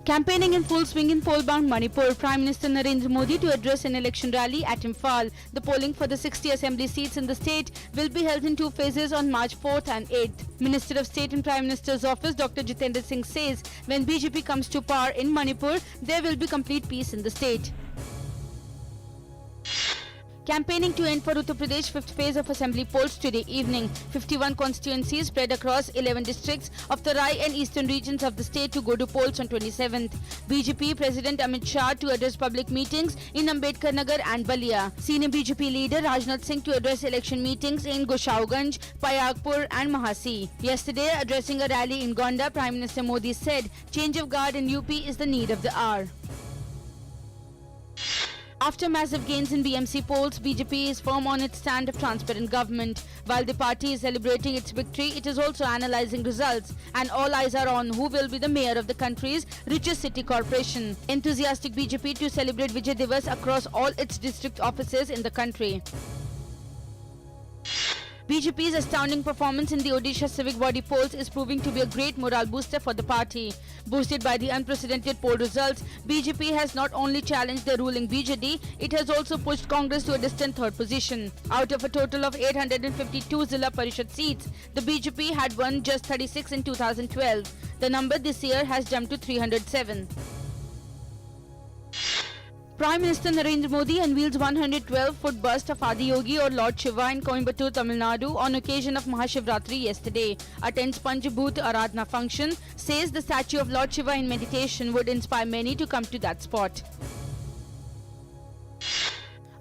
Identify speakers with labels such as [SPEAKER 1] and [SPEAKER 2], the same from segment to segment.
[SPEAKER 1] Campaigning in full swing in poll-bound Manipur, Prime Minister Narendra Modi to address an election rally at Imphal. The polling for the 60 assembly seats in the state will be held in two phases on March 4th and 8th. Minister of State and Prime Minister's Office Dr. Jitendra Singh says when BJP comes to power in Manipur, there will be complete peace in the state. Campaigning to end for Uttar Pradesh fifth phase of assembly polls today evening. 51 constituencies spread across 11 districts of Tarai and eastern regions of the state to go to polls on 27th. BJP President Amit Shah to address public meetings in Ambedkar Nagar and Balia. Senior BJP leader Rajnath Singh to address election meetings in Goshaoganj, Payagpur and Mahasi. Yesterday, addressing a rally in Gonda, Prime Minister Modi said change of guard in UP is the need of the hour. After massive gains in BMC polls, BJP is firm on its stand of transparent government. While the party is celebrating its victory, it is also analysing results, and all eyes are on who will be the mayor of the country's richest city corporation. Enthusiastic BJP to celebrate Vijay Diwas across all its district offices in the country. BJP's astounding performance in the Odisha civic body polls is proving to be a great morale booster for the party. Boosted by the unprecedented poll results, BJP has not only challenged the ruling BJD, it has also pushed Congress to a distant third position. Out of a total of 852 Zilla Parishad seats, the BJP had won just 36 in 2012. The number this year has jumped to 307. Prime Minister Narendra Modi unveils 112-foot bust of Adi Yogi or Lord Shiva in Coimbatore, Tamil Nadu on occasion of Mahashivratri yesterday. Attends Panchbhoot Aradhana function, says the statue of Lord Shiva in meditation would inspire many to come to that spot.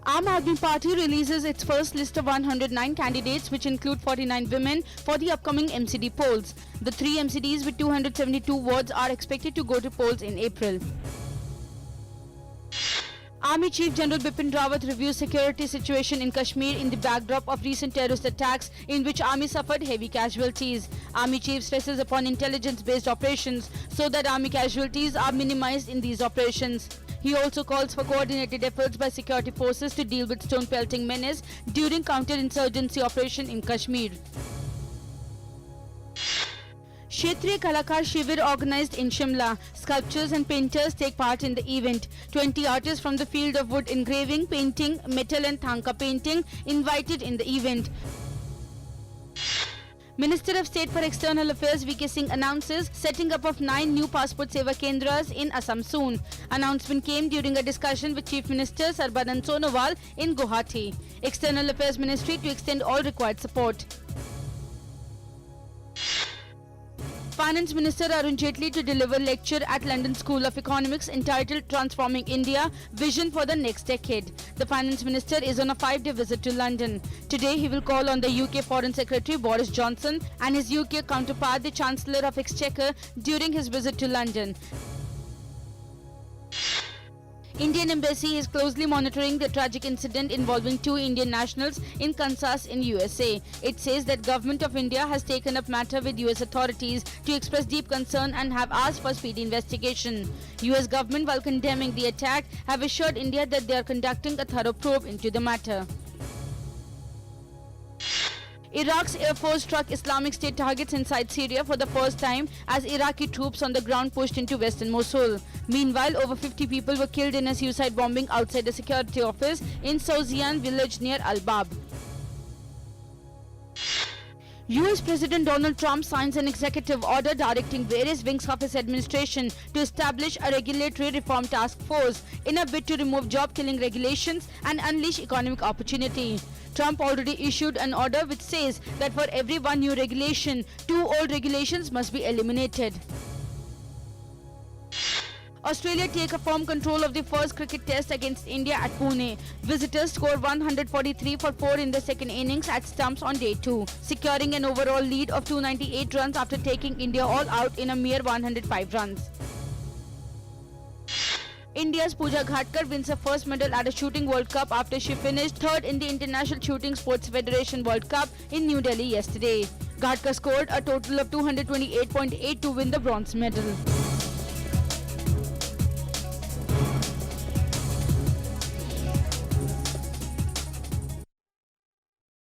[SPEAKER 1] Aam Aadmi Party releases its first list of 109 candidates, which include 49 women, for the upcoming MCD polls. The three MCDs with 272 wards are expected to go to polls in April. Army Chief General Bipin Rawat reviews security situation in Kashmir in the backdrop of recent terrorist attacks in which Army suffered heavy casualties. Army Chief stresses upon intelligence-based operations so that Army casualties are minimized in these operations. He also calls for coordinated efforts by security forces to deal with stone-pelting menace during counter-insurgency operation in Kashmir. Kshetriya Kalakar Shivir organized in Shimla. Sculptors and painters take part in the event. 20 artists from the field of wood engraving, painting, metal and thanka painting invited in the event. Minister of State for External Affairs V.K. Singh announces setting up of 9 new Passport Seva Kendras in Assam soon. Announcement came during a discussion with Chief Minister Sarbanand Sonowal in Guwahati. External Affairs Ministry to extend all required support. Finance Minister Arun Jaitley to deliver lecture at London School of Economics entitled Transforming India, Vision for the Next Decade. The Finance Minister is on a 5-day visit to London. Today he will call on the UK Foreign Secretary Boris Johnson and his UK counterpart, the Chancellor of Exchequer, during his visit to London. Indian Embassy is closely monitoring the tragic incident involving 2 Indian nationals in Kansas in USA. It says that Government of India has taken up matter with US authorities to express deep concern and have asked for speedy investigation. US government, while condemning the attack, have assured India that they are conducting a thorough probe into the matter. Iraq's Air Force struck Islamic State targets inside Syria for the first time as Iraqi troops on the ground pushed into western Mosul. Meanwhile, over 50 people were killed in a suicide bombing outside a security office in Souzian village near Al-Bab. US President Donald Trump signs an executive order directing various wings of his administration to establish a regulatory reform task force in a bid to remove job-killing regulations and unleash economic opportunity. Trump already issued an order which says that for every one new regulation, 2 old regulations must be eliminated. Australia take a firm control of the first cricket test against India at Pune. Visitors score 143 for 4 in the second innings at stumps on day 2, securing an overall lead of 298 runs after taking India all out in a mere 105 runs. India's Pooja Ghatkar wins her first medal at a Shooting World Cup after she finished 3rd in the International Shooting Sports Federation World Cup in New Delhi yesterday. Ghatkar scored a total of 228.8 to win the bronze medal.